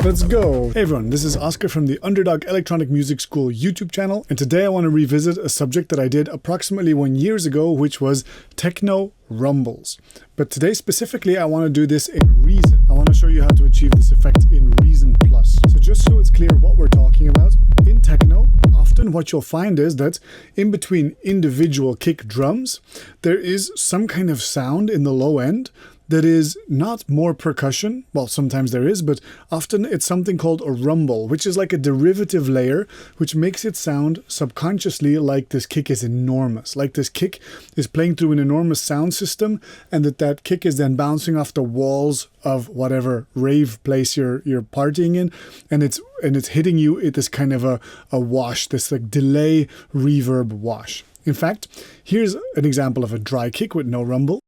Let's go! Hey everyone, this is Oscar from the Underdog Electronic Music School YouTube channel, and today I want to revisit a subject that I did approximately 1 year ago, which was Techno Rumbles. But today specifically I want to do this in Reason. I want to show you how to achieve this effect in Reason Plus. So just so it's clear what we're talking about, in techno, often what you'll find is that in between individual kick drums, there is some kind of sound in the low end that is not more percussion. Well, sometimes there is, but often it's something called a rumble, which is like a derivative layer, which makes it sound subconsciously like this kick is enormous, like this kick is playing through an enormous sound system, and that kick is then bouncing off the walls of whatever rave place you're partying in, and it's hitting you at this kind of a wash, this like delay reverb wash. In fact, here's an example of a dry kick with no rumble.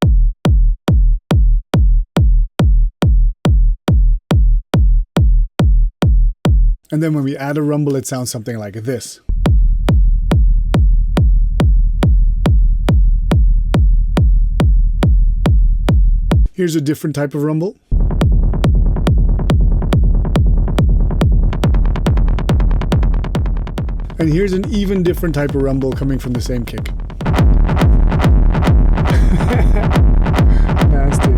And then when we add a rumble, it sounds something like this. Here's a different type of rumble. And here's an even different type of rumble coming from the same kick. Nasty.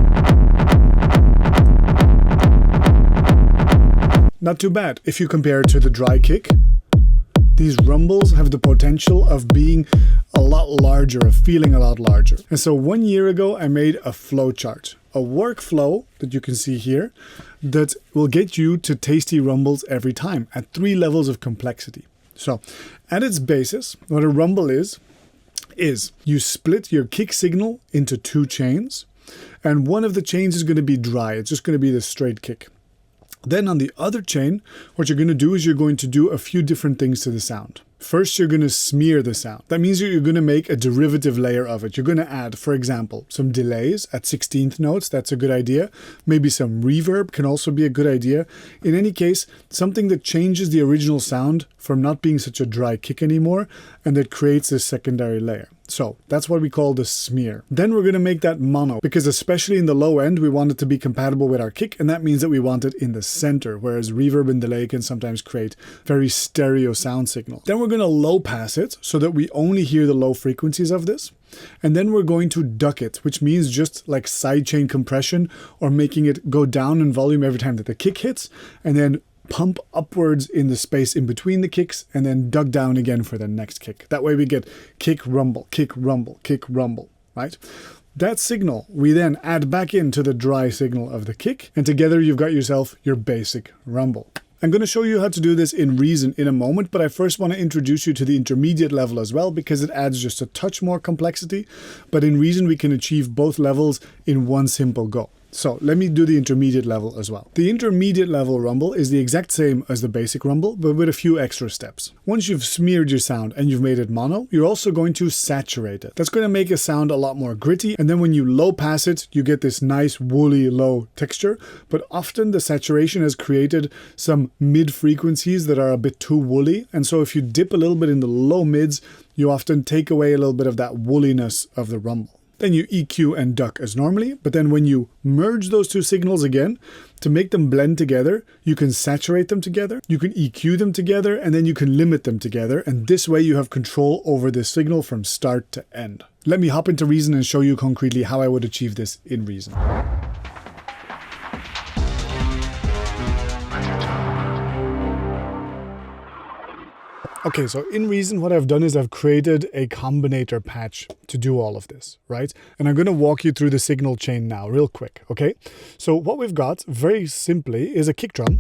Not too bad. If you compare it to the dry kick, these rumbles have the potential of being a lot larger, of feeling a lot larger. And so 1 year ago, I made a flow chart, a workflow that you can see here that will get you to tasty rumbles every time at 3 levels of complexity. So at its basis, what a rumble is you split your kick signal into 2 chains, and one of the chains is going to be dry. It's just going to be the straight kick. Then on the other chain, what you're going to do is you're going to do a few different things to the sound. First, you're going to smear the sound. That means you're going to make a derivative layer of it. You're going to add, for example, some delays at 16th notes. That's a good idea. Maybe some reverb can also be a good idea. In any case, something that changes the original sound from not being such a dry kick anymore, and that creates this secondary layer. So that's what we call the smear. Then we're going to make that mono, because especially in the low end, we want it to be compatible with our kick, and that means that we want it in the center, whereas reverb and delay can sometimes create very stereo sound signals. Then we're going to low pass it so that we only hear the low frequencies of this. And then we're going to duck it, which means just like sidechain compression, or making it go down in volume every time that the kick hits, and then pump upwards in the space in between the kicks, and then duck down again for the next kick. That way we get kick, rumble, kick, rumble, kick, rumble, right? That signal we then add back into the dry signal of the kick, and together you've got yourself your basic rumble. I'm going to show you how to do this in Reason in a moment, but I first want to introduce you to the intermediate level as well, because it adds just a touch more complexity. But in Reason we can achieve both levels in one simple go. So let me do the intermediate level as well. The intermediate level rumble is the exact same as the basic rumble, but with a few extra steps. Once you've smeared your sound and you've made it mono, you're also going to saturate it. That's going to make a sound a lot more gritty, and then when you low pass it, you get this nice woolly low texture, but often the saturation has created some mid frequencies that are a bit too woolly, and so if you dip a little bit in the low mids, you often take away a little bit of that woolliness of the rumble. Then you EQ and duck as normally, but then when you merge those 2 signals again, to make them blend together, you can saturate them together, you can EQ them together, and then you can limit them together, and this way you have control over the signal from start to end. Let me hop into Reason and show you concretely how I would achieve this in Reason. Okay, so in Reason, what I've done is I've created a Combinator patch to do all of this, right? And I'm going to walk you through the signal chain now real quick, okay? So what we've got, very simply, is a kick drum.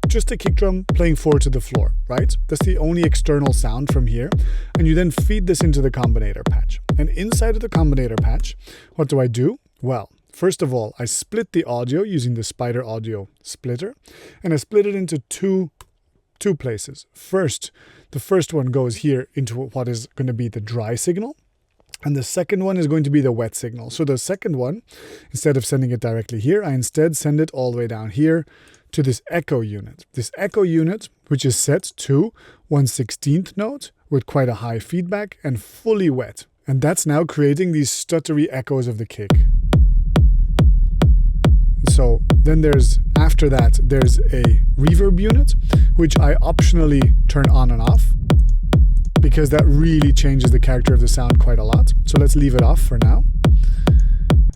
Just a kick drum playing 4 to the floor, right? That's the only external sound from here. And you then feed this into the Combinator patch. And inside of the Combinator patch, what do? Well, first of all, I split the audio using the Spider Audio splitter. And I split it into two places. The first one goes here into what is going to be the dry signal, and the second one is going to be the wet signal. So the second one, instead of sending it directly here, I instead send it all the way down here to this echo unit. This echo unit, which is set to 1/16th note with quite a high feedback and fully wet. And that's now creating these stuttery echoes of the kick. So Then after that, there's a reverb unit, which I optionally turn on and off because that really changes the character of the sound quite a lot. So let's leave it off for now.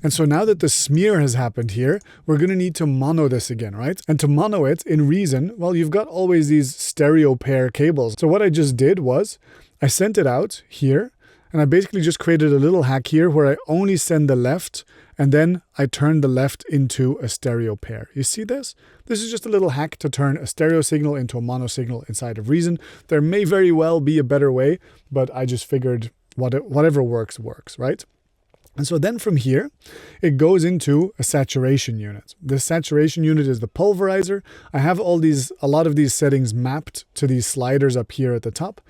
And so now that the smear has happened here, we're going to need to mono this again, right? And to mono it in Reason, well, you've got always these stereo pair cables. So what I just did was I sent it out here, and I basically just created a little hack here where I only send the left, and then I turn the left into a stereo pair. You see this? This is just a little hack to turn a stereo signal into a mono signal inside of Reason. There may very well be a better way, but I just figured whatever works, right? And so then from here, it goes into a saturation unit. The saturation unit is the pulverizer. I have a lot of these settings mapped to these sliders up here at the top.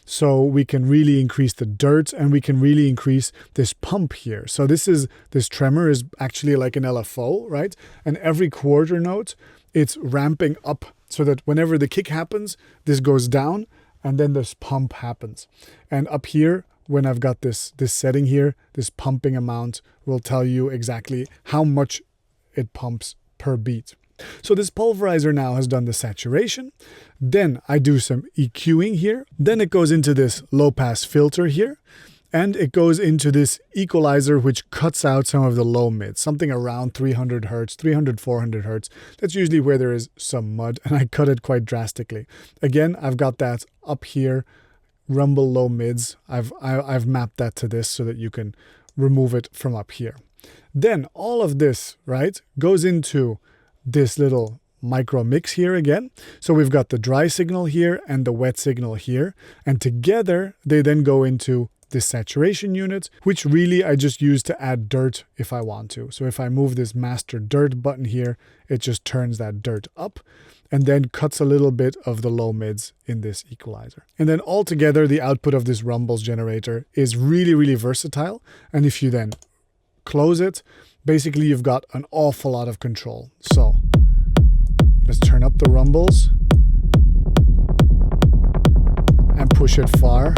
So we can really increase the dirt and we can really increase this pump here. So this tremor is actually like an LFO, right? And every quarter note, it's ramping up so that whenever the kick happens, this goes down and then this pump happens. And up here, when I've got this setting here, this pumping amount will tell you exactly how much it pumps per beat. So this pulverizer now has done the saturation. Then I do some EQing here. Then it goes into this low pass filter here. And it goes into this equalizer, which cuts out some of the low mids, something around 300 hertz, 300, 400 hertz. That's usually where there is some mud, and I cut it quite drastically. Again, I've got that up here. Rumble low mids. I've mapped that to this so that you can remove it from up here. Then all of this, right, goes into this little micro mix here again. So we've got the dry signal here and the wet signal here. And together they then go into this saturation unit, which really I just use to add dirt if I want to. So if I move this master dirt button here, it just turns that dirt up and then cuts a little bit of the low mids in this equalizer. And then altogether, the output of this Rumbles generator is really, really versatile. And if you then close it, basically you've got an awful lot of control. So let's turn up the Rumbles and push it far.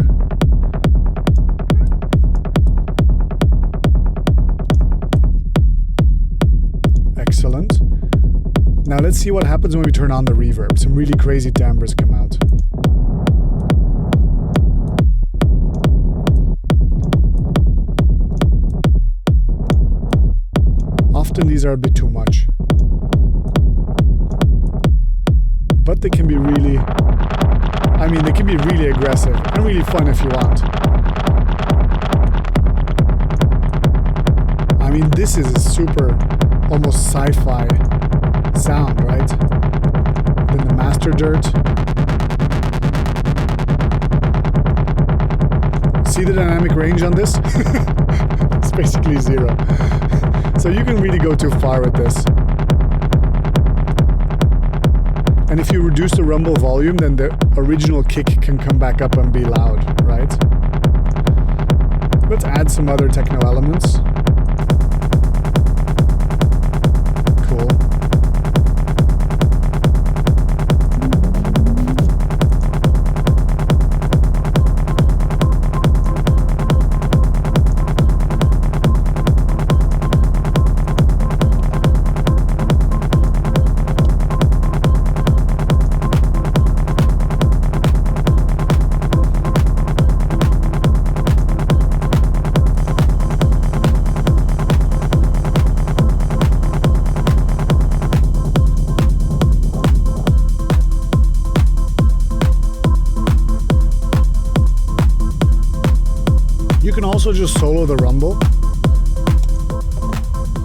Excellent. Now let's see what happens when we turn on the reverb. Some really crazy timbres come out. Often these are a bit too much. But they can be really, they can be really aggressive and really fun if you want. This is a super, almost sci-fi sound, right? Then the master dirt. See the dynamic range on this? It's basically 0. So you can really go too far with this. And if you reduce the rumble volume, then the original kick can come back up and be loud, right? Let's add some other techno elements. Cool. You can also just solo the rumble,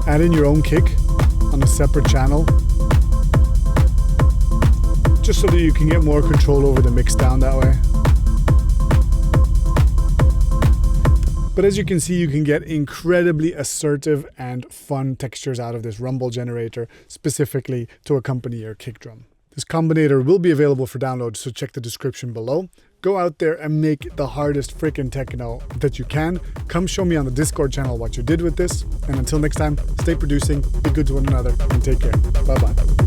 add in your own kick on a separate channel, just so that you can get more control over the mix down that way. But as you can see, you can get incredibly assertive and fun textures out of this rumble generator, specifically to accompany your kick drum. This Combinator will be available for download, so check the description below. Go out there and make the hardest freaking techno that you can. Come show me on the Discord channel what you did with this. And until next time, stay producing, be good to one another, and take care. Bye-bye.